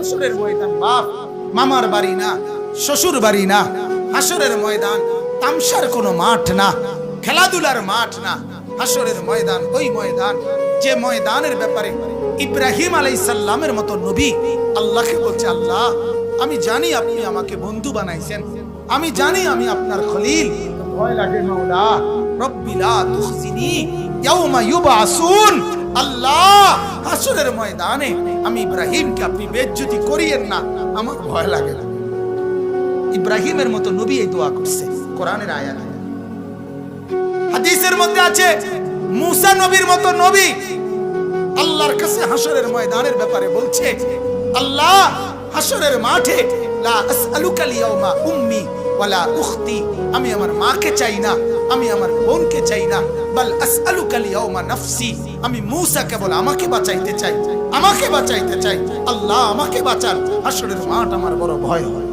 হাসরের ময়দান বাপ মামার বাড়ি না, শ্বশুর বাড়ি না। হাসরের ময়দান তামসার কোনো মাঠ না, খেলাধুলার মাঠ না। হাসরের ময়দান ওই ময়দান যে ময়দানের ব্যাপারে ইব্রাহিম আলাইহিস সালামের মতো নবী আল্লাহকে বলছে, আল্লাহ আমি জানি আপনি আমাকে বন্ধু বানাইছেন, আমি জানি আমি আপনার খলিল, ভয় লাগে মাওলা। রব্বি লা তুখজিনি ইয়াউমা ইউবআসুন। আল্লাহ হাসরের ময়দানে আমি ইব্রাহিমকে আপনি বেইজ্জতি করিয়েন না, আমার ভয় লাগে না। ইব্রাহিমের মতো নবী এই দোয়া করছে, কোরআনের আয়াত। হাদিসের মধ্যে আছে মুসা নবীর মতো নবী আল্লাহর কাছে হাসরের ময়দানের ব্যাপারে বলছে, আল্লাহ হাসরের মাঠে লা আসআলুকা লিয়াউমা উম্মি ওয়ালা উখতি, আমি আমার মাকে চাই না, আমি আমার বোনকে চাই না, বাল আসআলুকা লিয়াউমা নাফসি, আমি মুসা কেবল আমাকে বাঁচাইতে চাই, আমাকে বাঁচাইতে চাই। আল্লাহ আমাকে বাঁচান, হাসরের মাঠ আমার বড় ভয় হয়,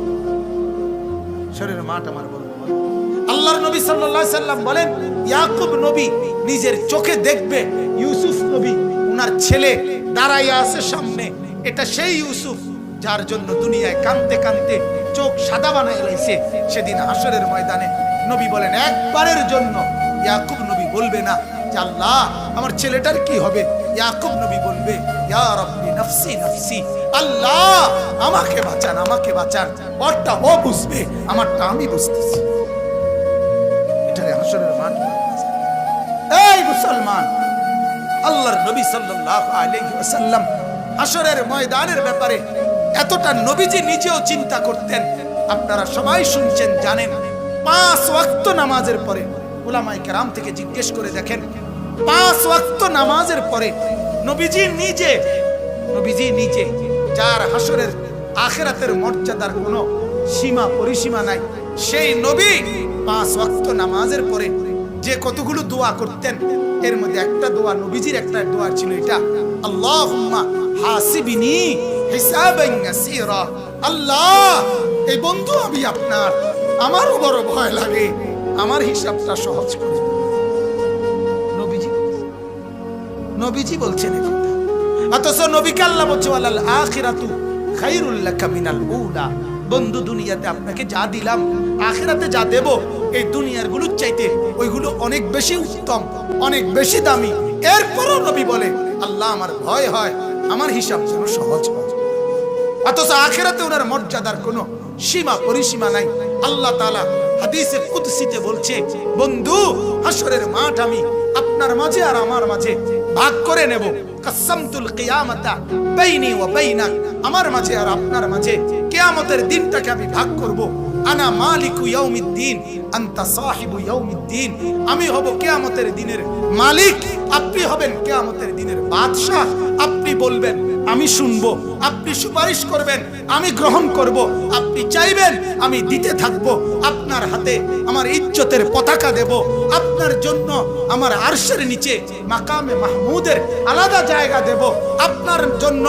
হাসরের মাঠ আমার বড় ভয়। আল্লাহর নবী সাল্লাল্লাহু আলাইহি সাল্লাম বলেন, ইয়াকুব নবী নিজের চোখে দেখবে ইউসুফ নবী ওনার ছেলে দাঁড়াইয়া আছে সামনে, এটা সেই ইউসুফ যার জন্য দুনিয়ায় কাঁদতে কাঁদতে চোখ সাদা বানাই লাইছে। সেদিন হাসরের ময়দানে নবী বলেন, একবারের জন্য ইয়াকুব নবী বলবে না যে আল্লাহ আমার ছেলেটার কি হবে, ইয়াকুব নবী বলবে, ইয়া রাব্বি নাফসি নাফসি, আল্লাহ আমাকে বাঁচান, আমাকে বাঁচান। ওরটা ও বুঝবে, আমারটা আমি বুঝতেছি। এটারে হাসরের মাঠ। এই মুসলমান, আল্লাহর নবী সাল্লাল্লাহু আলাইহি ওয়াসাল্লাম হাসরের ময়দানের ব্যাপারে এতটা নবীজি নিজেও চিন্তা করতেন। আপনারা সবাই শুনছেন, জানেন, 5 ওয়াক্ত নামাজের পরে উলামায়ে কেরাম থেকে জিজ্ঞেস করে দেখেন, 5 ওয়াক্ত নামাজের পরে নবীজি নিজে যার হাসরের আখিরাতের মর্যাদার কোনো সীমা পরিসীমা নাই, সেই নবী 5 ওয়াক্ত নামাজের পরে যে কতগুলো দোয়া করতেন, এর মধ্যে একটা দোয়া, নবীজির একটা দোয়া ছিল এটা, আল্লাহুম্মা হাসিবিনি হিসাবান ইয়াসীরা। আল্লাহ এই বন্ধু আমি আপনার, আমারও বড় ভয় লাগে, আমার হিসাবটা সহজ করে। নবীজি বলছেন এই কথা, অথচ নবীকে আল্লাহ বলছে ওয়ালাল আখিরাতু খায়রুল লাকা মিনাল উলা। বন্ধু দুনিয়াতে আপনাকে যা দিলাম, আখিরাতে যা দেব, এই দুনিয়ার গুলোর চাইতে ওইগুলো অনেক বেশি উত্তম, অনেক বেশি দামি। এরপরও নবী বলে, আল্লাহ আমার ভয় হয় আমার হিসাব যেন সহজ হয়। অথচ আখিরাতে ওনার মর্যাদার কোনো সীমা পরিসীমা নাই। আল্লাহ তাআলা হাদিসে কুদসিতে বলছে, বন্ধু হাসরের মাঠ আমি আপনার মাঝে আর আমার মাঝে ভাগ করে নেব। কাসামতুল কিয়ামাতা বাইনি ওয়া বাইনাক, আমার মাঝে আর আপনার মাঝে কিয়ামতের দিনটাকে আমি ভাগ করব। আনা মালিকু ইয়াউমিদ্দিন আনতা সাহিবু ইয়াউমিদ্দিন, আমি হব কিয়ামতের দিনের মালিক, আপনি হবেন কিয়ামতের দিনের বাদশা। আপনি বলবেন আমি শুনবো, আপনি সুপারিশ করবেন আমি গ্রহণ করব, আপনি চাইবেন আমি দিতে থাকব। আপনার হাতে আমার ইজ্জতের পতাকা দেব, আপনার জন্য আমার আরশের নিচে মাকামে মাহমুদের আলাদা জায়গা দেব, আপনার জন্য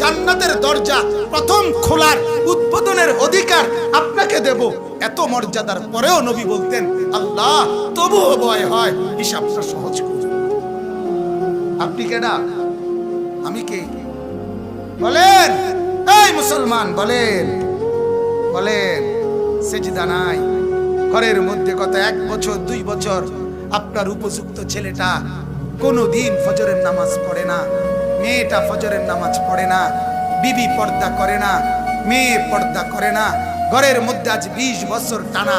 জান্নাতের দরজা প্রথম খোলার উদ্বোধনের অধিকার আপনাকে দেব। এত মর্যাদার পরেও নবী বলতেন, আল্লাহ তবুও ভয় হয় হিসাবটা সহজ করে। আপনি কেডা, আমি কে? বলেন এই মুসলমান, বলেন বলেন। সেজদা নাই ঘরের মধ্যে, গত 1 বছর 2 বছর আপনার উপযুক্ত ছেলেটা কোনোদিন ফজরের নামাজ পড়ে না, মেয়েটা ফজরের নামাজ পড়ে না, বিবি পর্দা করে না, মেয়ে পর্দা করে না। ঘরের মধ্যে আজ 20 বছর টানা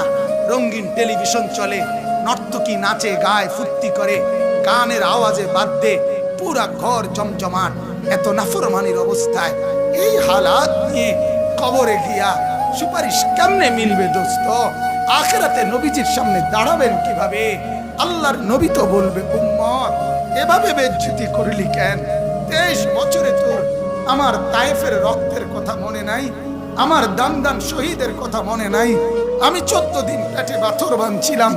রঙিন টেলিভিশন চলে, নর্তকী নাচে গায় ফুর্তি করে, গানের আওয়াজে বাদ্যে পুরা ঘর জমজমাট। এত নাফরমানির অবস্থায় এই হালাত নিয়ে কবরে গিয়া সুপারিশ কেমনে মিলবে দোস্ত? আখিরাতে নবীজির সামনে দাঁড়াবেন কিভাবে? আল্লাহর নবী তো বলবে, উম্মত এভাবে বেজ্জতি করলি কেন? 23 বছরে তোর আমার তায়েফের রক্তের কথা মনে নাই? আমার দান শহীদের কথা মনে নাই? আমি 14 দিন পেটে পাথর বাঁধছিলাম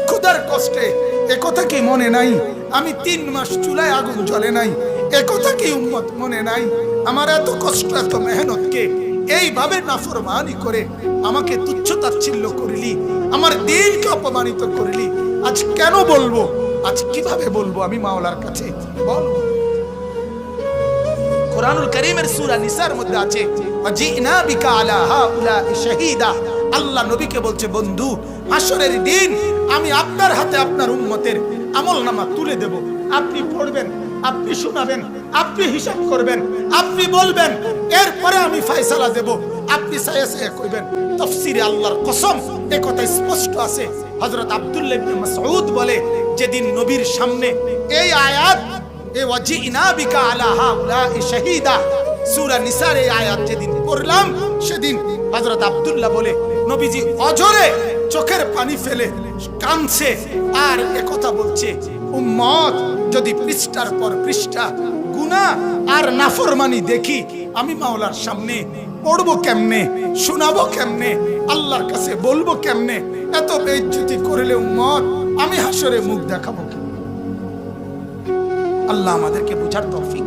ক্ষুধার কষ্টে, এ কথা কি মনে নাই? আমি 3 মাস চুলায় আগুন জ্বলে নাই, এ কথা কি উম্মত মনে নাই? আমার এত কষ্ট এত মেহনতকে এইভাবে নাফরমানি করে আমাকে তুচ্ছ তাচ্ছিল্য করলি, আমার দিনকে অপমানিত করলি। আজ কেন বলবো? আজ কিভাবে বলবো আমি মাওলার কাছে? বল। কোরআনুল কারীমের সূরা নিসার মধ্যে আছে, ওয়াজিনা বিকা আলা হাউলাই শাহীদা। আল্লাহ নবীকে বলছে, বন্ধু হাসরের দিন আমি আপনার হাতে আপনার উম্মতের আমলনামা তুলে দেব। আপনি পড়বেন, আপনি শোনাবেন, আপনি হিসাব করবেন, আপনি বলবেন, এরপরে আমি ফয়সালা দেব। আপনি সায়া সায়া কইবেন। তাফসীরে আল্লাহর কসম এই কথা স্পষ্ট আছে। হযরত আব্দুল্লাহ ইবনে মাসউদ বলে, যেদিন নবীর সামনে এই আয়াত, এ ওয়াজিনা বিকা আলা হাউলাই শাহীদা, সূরা নিসার এই আয়াত যেদিন পড়লাম, সেদিন হযরত আব্দুল্লাহ বলে, নবীজি অঝরে চোখের পানি ফেলে কাঁদছে আর একথা বলছে, উম্মত যদি পৃষ্ঠার পর পৃষ্ঠা গুনাহ আর নাফরমানি দেখি, আমি মাওলার সামনে পড়বো কেমনে, শোনাবো কেমনে, আল্লাহর কাছে বলবো কেমনে? এত বেইজ্জতি করলে উম্মত আমি হাসরে মুখ দেখাবো কি? আল্লাহ আমাদেরকে বুঝার তৌফিক